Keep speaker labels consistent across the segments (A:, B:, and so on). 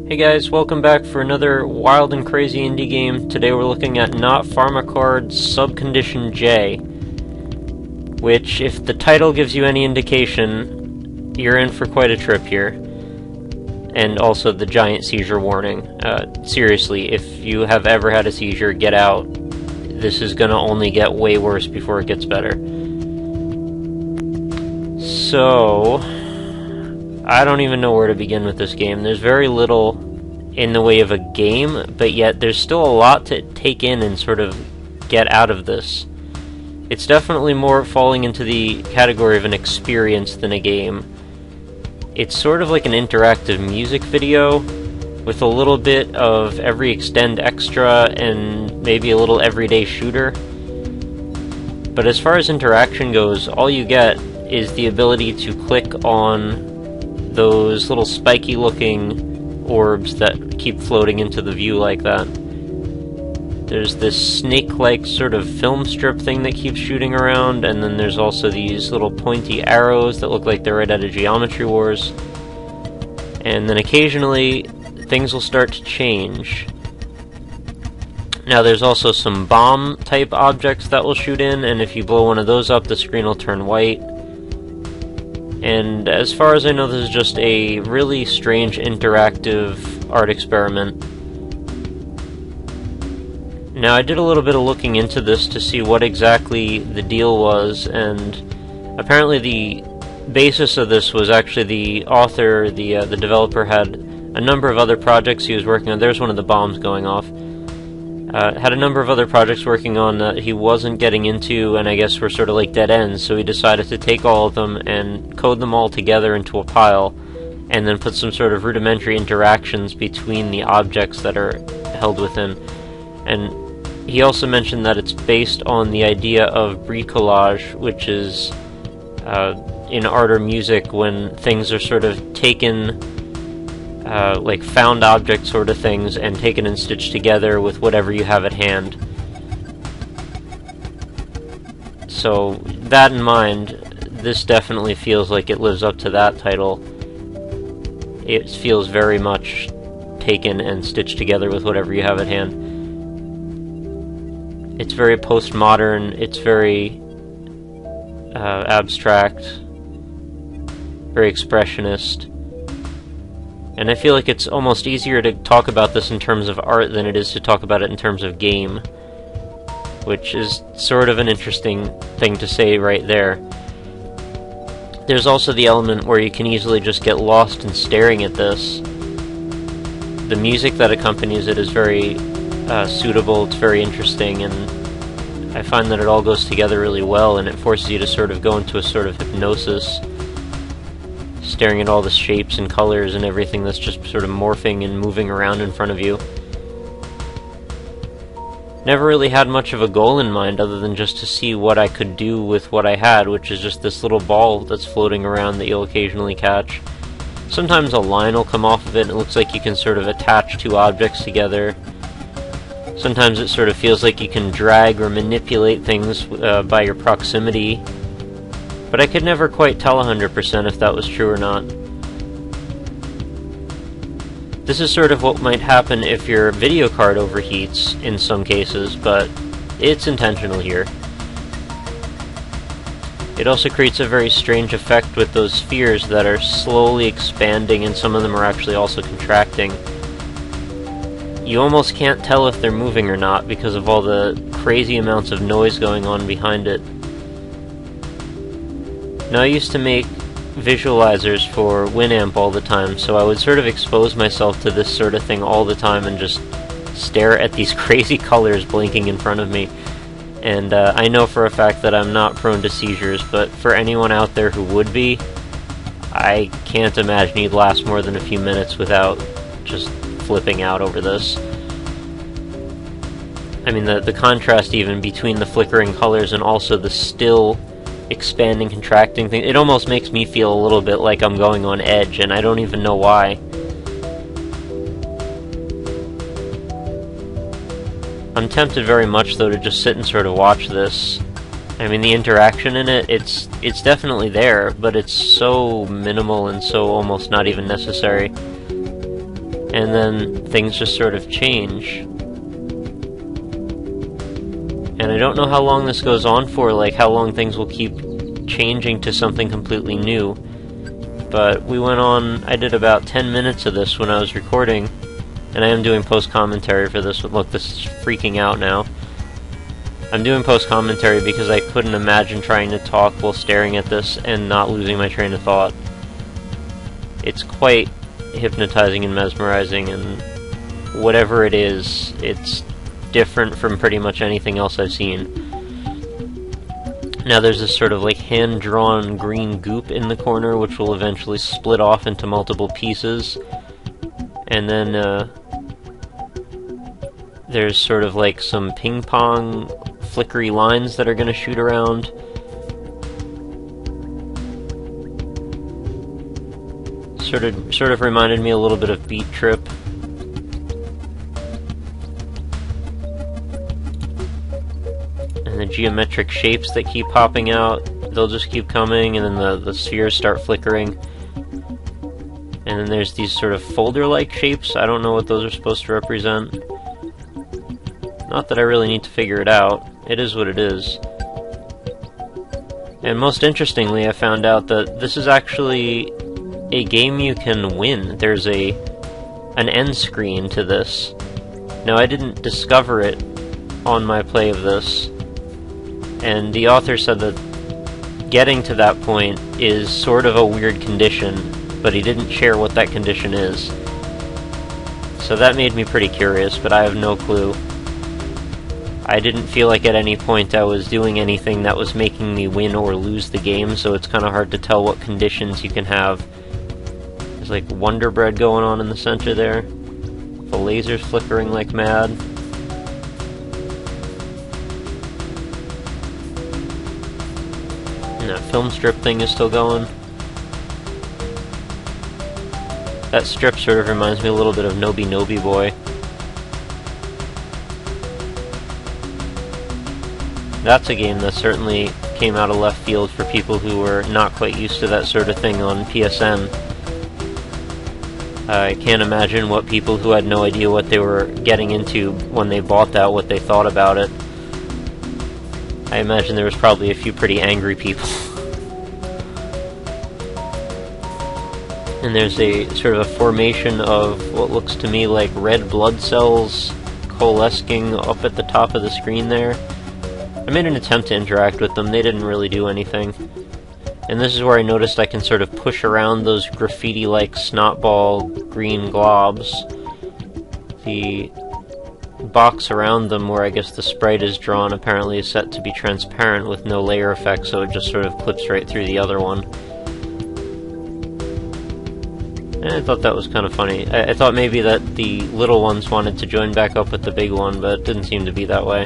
A: Hey guys, welcome back for another wild and crazy indie game. Today we're looking at Knot-Pharmacard Subcondition J, which, if the title gives you any indication, you're in for quite a trip here. And also the giant seizure warning. Seriously, if you have ever had a seizure, get out. This is gonna only get way worse before it gets better. So, I don't even know where to begin with this game. There's very little in the way of a game, but yet there's still a lot to take in and sort of get out of this. It's definitely more falling into the category of an experience than a game. It's sort of like an interactive music video with a little bit of every extend extra and maybe a little everyday shooter. But as far as interaction goes, all you get is the ability to click on those little spiky looking orbs that keep floating into the view like that. There's this snake-like sort of film strip thing that keeps shooting around, and then there's also these little pointy arrows that look like they're right out of Geometry Wars. And then occasionally things will start to change. Now there's also some bomb type objects that will shoot in, and if you blow one of those up, the screen will turn white. And as far as I know, this is just a really strange interactive art experiment. Now, I did a little bit of looking into this to see what exactly the deal was, and apparently the basis of this was actually the author, the developer, had a number of other projects he was working on. There's one of the bombs going off. Had a number of other projects working on that he wasn't getting into, and I guess were sort of like dead ends, so he decided to take all of them and code them all together into a pile, and then put some sort of rudimentary interactions between the objects that are held within. And he also mentioned that it's based on the idea of bricolage, which is in art or music when things are sort of taken, like found object sort of things, and taken and stitched together with whatever you have at hand. So, that in mind, this definitely feels like it lives up to that title. It feels very much taken and stitched together with whatever you have at hand. It's very postmodern, it's very abstract, very expressionist. And I feel like it's almost easier to talk about this in terms of art than it is to talk about it in terms of game, which is sort of an interesting thing to say right there. There's also the element where you can easily just get lost in staring at this. The music that accompanies it is very suitable, it's very interesting, and I find that it all goes together really well, and it forces you to sort of go into a sort of hypnosis, staring at all the shapes and colors and everything that's just sort of morphing and moving around in front of you. Never really had much of a goal in mind other than just to see what I could do with what I had, which is just this little ball that's floating around that you'll occasionally catch. Sometimes a line will come off of it and it looks like you can sort of attach two objects together. Sometimes it sort of feels like you can drag or manipulate things by your proximity. But I could never quite tell 100% if that was true or not. This is sort of what might happen if your video card overheats in some cases, but it's intentional here. It also creates a very strange effect with those spheres that are slowly expanding, and some of them are actually also contracting. You almost can't tell if they're moving or not because of all the crazy amounts of noise going on behind it. Now, I used to make visualizers for Winamp all the time, so I would sort of expose myself to this sort of thing all the time and just stare at these crazy colors blinking in front of me. And I know for a fact that I'm not prone to seizures, but for anyone out there who would be, I can't imagine you'd last more than a few minutes without just flipping out over this. I mean, the contrast even between the flickering colors and also the still expanding, contracting thing, it almost makes me feel a little bit like I'm going on edge, and I don't even know why. I'm tempted very much, though, to just sit and sort of watch this. I mean, the interaction in it, it's definitely there, but it's so minimal and so almost not even necessary. and then things just sort of change. And I don't know how long this goes on for, like how long things will keep changing to something completely new. But we went on, I did about 10 minutes of this when I was recording, and I am doing post-commentary for this. Look, this is freaking out now. I'm doing post-commentary because I couldn't imagine trying to talk while staring at this and not losing my train of thought. It's quite hypnotizing and mesmerizing, and whatever it is, it's different from pretty much anything else I've seen. Now there's this sort of like hand-drawn green goop in the corner, which will eventually split off into multiple pieces, and then there's sort of like some ping-pong flickery lines that are going to shoot around. Sort of reminded me a little bit of Beat Trip. And the geometric shapes that keep popping out, they'll just keep coming, and then the spheres start flickering. And then there's these sort of folder-like shapes. I don't know what those are supposed to represent. Not that I really need to figure it out. It is what it is. And most interestingly, I found out that this is actually a game you can win. There's an end screen to this. Now, I didn't discover it on my play of this, and the author said that getting to that point is sort of a weird condition, but he didn't share what that condition is. So that made me pretty curious, but I have no clue. I didn't feel like at any point I was doing anything that was making me win or lose the game, so it's kind of hard to tell what conditions you can have. There's like Wonder Bread going on in the center there. The lasers flickering like mad. And that film strip thing is still going. That strip sort of reminds me a little bit of Nobi Nobi Boy. That's a game that certainly came out of left field for people who were not quite used to that sort of thing on PSN. I can't imagine what people who had no idea what they were getting into when they bought that, what they thought about it. I imagine there was probably a few pretty angry people. And there's a sort of a formation of what looks to me like red blood cells coalescing up at the top of the screen there. I made an attempt to interact with them. They didn't really do anything. And this is where I noticed I can sort of push around those graffiti-like snotball green globs. The box around them, where I guess the sprite is drawn, apparently is set to be transparent with no layer effect, so it just sort of clips right through the other one. And I thought that was kind of funny. I thought maybe that the little ones wanted to join back up with the big one, but it didn't seem to be that way.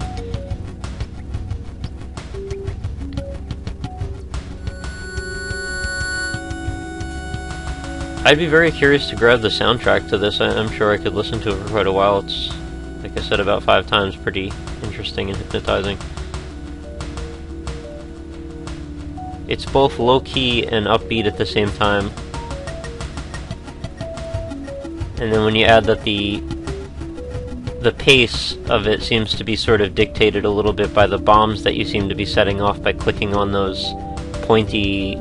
A: I'd be very curious to grab the soundtrack to this. I'm sure I could listen to it for quite a while. It's, like I said about 5 times, pretty interesting and hypnotizing. It's both low-key and upbeat at the same time. And then when you add that the pace of it seems to be sort of dictated a little bit by the bombs that you seem to be setting off by clicking on those pointy,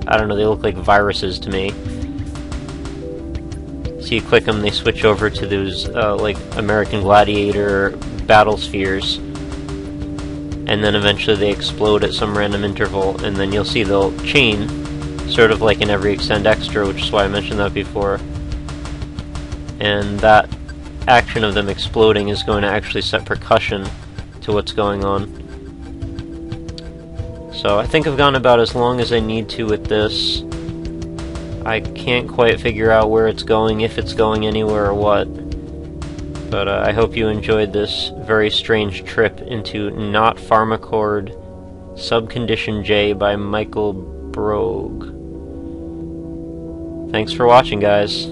A: I don't know, they look like viruses to me. So you click them, they switch over to those like American Gladiator battle spheres, and then eventually they explode at some random interval, and then you'll see they'll chain, sort of like in every Extend Extra, which is why I mentioned that before. And that action of them exploding is going to actually set percussion to what's going on. So I think I've gone about as long as I need to with this. I can't quite figure out where it's going, if it's going anywhere or what. But I hope you enjoyed this very strange trip into Knot-Pharmacard Subcondition J by Michael Brogue. Thanks for watching, guys.